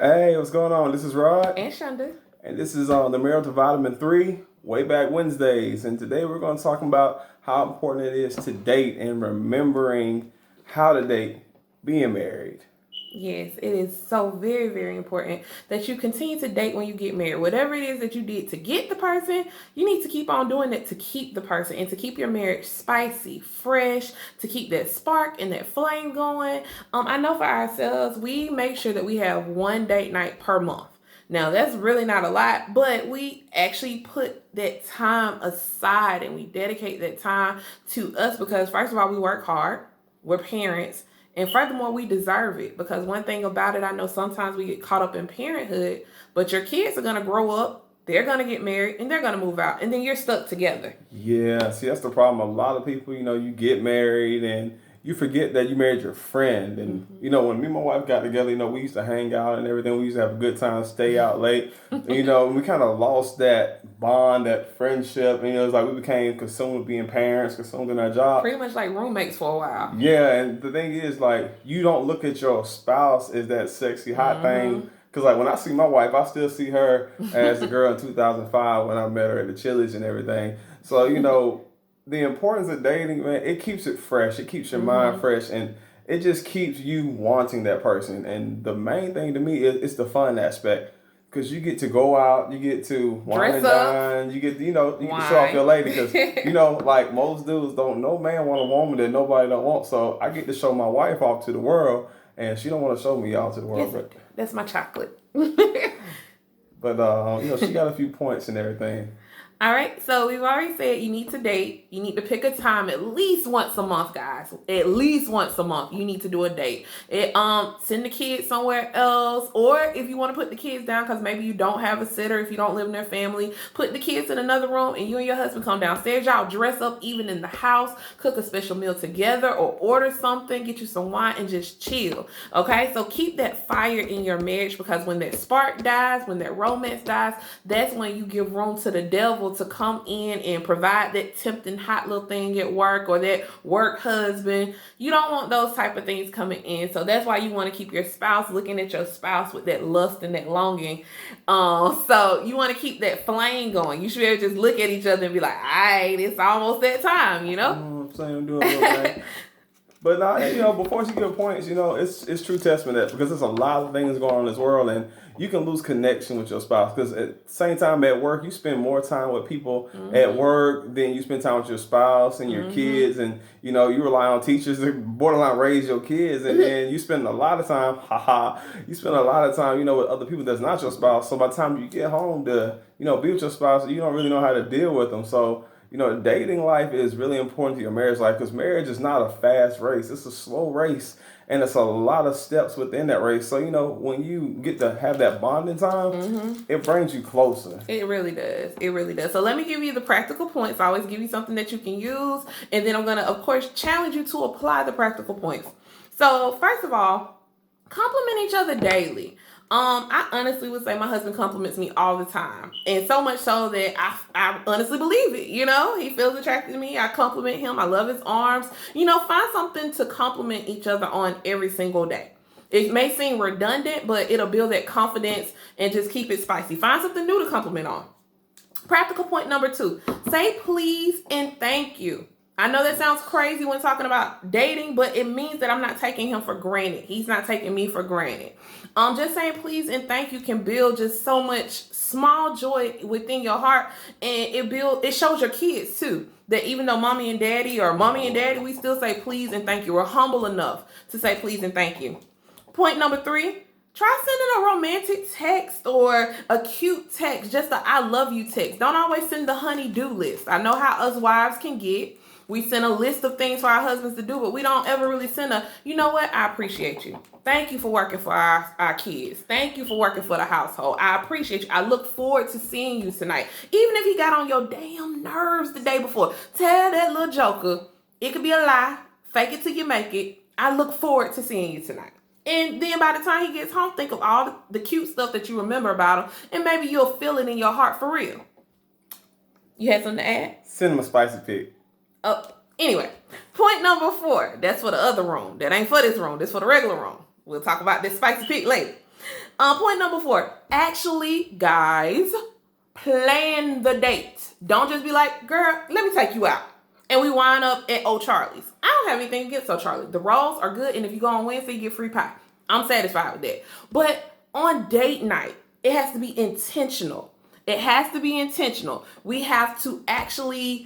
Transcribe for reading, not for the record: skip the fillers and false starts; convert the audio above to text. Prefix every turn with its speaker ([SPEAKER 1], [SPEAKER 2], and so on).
[SPEAKER 1] Hey, what's going on? This is Rod,
[SPEAKER 2] And Shonda.
[SPEAKER 1] and this is on the Marital Vitamin 3 Way Back Wednesdays. And today we're going to talk about how important it is to date and remembering how to date being married.
[SPEAKER 2] Yes, it is so very, very important that you continue to date when you get married. Whatever it is that you did to get the person, you need to keep on doing it to keep the person and to keep your marriage spicy, fresh, to keep that spark and that flame going. I know for ourselves, we make sure that we have one date night per month. Now, that's really not a lot, but we actually put that time aside and we dedicate that time to us because, first of all, we work hard. We're parents. And furthermore, we deserve it because one thing about it, I know sometimes we get caught up in parenthood, but your kids are going to grow up, they're going to get married, and they're going to move out, and then you're stuck together.
[SPEAKER 1] Yeah, see, that's the problem. A lot of people, you get married and you forget that you married your friend. And, when me and my wife got together, we used to hang out and everything. We used to have a good time, stay out late. And, we kind of lost that bond, that friendship. And, it's like we became consumed with being parents, consumed in our job.
[SPEAKER 2] Pretty much like roommates for a while.
[SPEAKER 1] Yeah, and the thing is, like, you don't look at your spouse as that sexy, hot thing. Because, like, when I see my wife, I still see her as the girl in 2005 when I met her at the Chili's and everything. So, the importance of dating, man, it keeps it fresh. It keeps your mind fresh. And it just keeps you wanting that person. And the main thing to me is the fun aspect. Because you get to go out, you get to wine and dine, you get, you can show off your lady. Because, like most dudes no man want a woman that nobody don't want. So I get to show my wife off to the world. And she don't want to show me y'all to the world.
[SPEAKER 2] Yes, that's my chocolate.
[SPEAKER 1] But, she got a few points and everything.
[SPEAKER 2] All right, so we've already said you need to date. You need to pick a time at least once a month, guys. At least once a month, you need to do a date. Send the kids somewhere else, or if you want to put the kids down because maybe you don't have a sitter, if you don't live in their family, put the kids in another room and you and your husband come downstairs. Y'all dress up even in the house, cook a special meal together, or order something, get you some wine and just chill. Okay, so keep that fire in your marriage because when that spark dies, when that romance dies, that's when you give room to the devil to come in and provide that tempting hot little thing at work or that work husband. You don't want those type of things coming in. So that's why you want to keep your spouse looking at your spouse with that lust and that longing. So you want to keep that flame going. You should be able to just look at each other and be like, all right, it's almost that time,
[SPEAKER 1] I'm saying I'm doing a little thing. But now, before she give points, it's true testament that because there's a lot of things going on in this world and you can lose connection with your spouse because at the same time at work, you spend more time with people at work than you spend time with your spouse and your kids. And, you rely on teachers to borderline raise your kids. And then you spend a lot of time, you spend a lot of time, with other people that's not your spouse. So by the time you get home to, be with your spouse, you don't really know how to deal with them. So, dating life is really important to your marriage life because marriage is not a fast race. It's a slow race. And it's a lot of steps within that race. So, when you get to have that bonding time, it brings you closer.
[SPEAKER 2] It really does. It really does. So let me give you the practical points. I always give you something that you can use. And then I'm going to, of course, challenge you to apply the practical points. So first of all, compliment each other daily. I honestly would say my husband compliments me all the time. And so much so that I honestly believe it. He feels attracted to me. I compliment him. I love his arms. Find something to compliment each other on every single day. It may seem redundant, but it'll build that confidence and just keep it spicy. Find something new to compliment on. Practical point number 2, say please and thank you. I know that sounds crazy when talking about dating, but it means that I'm not taking him for granted. He's not taking me for granted. Just saying please and thank you can build just so much small joy within your heart, and it shows your kids too that even though mommy and daddy, we still say please and thank you. We're humble enough to say please and thank you. Point number 3. Try sending a romantic text or a cute text, just a I love you text. Don't always send the honey-do list. I know how us wives can get. We send a list of things for our husbands to do, but we don't ever really send you know what? I appreciate you. Thank you for working for our kids. Thank you for working for the household. I appreciate you. I look forward to seeing you tonight. Even if he got on your damn nerves the day before, tell that little joker, it could be a lie. Fake it till you make it. I look forward to seeing you tonight. And then by the time he gets home, think of all the cute stuff that you remember about him, and maybe you'll feel it in your heart for real. You had something to add?
[SPEAKER 1] Send him a spicy pic.
[SPEAKER 2] Anyway, point number 4. That's for the other room. That ain't for this room. That's for the regular room. We'll talk about this spicy pic later. Point number 4. Actually, guys, plan the date. Don't just be like, girl, let me take you out. And we wind up at O'Charlie's. I don't have anything against O'Charlie's. The rolls are good, and if you go on Wednesday, you get free pie. I'm satisfied with that. But on date night, it has to be intentional. It has to be intentional. We have to actually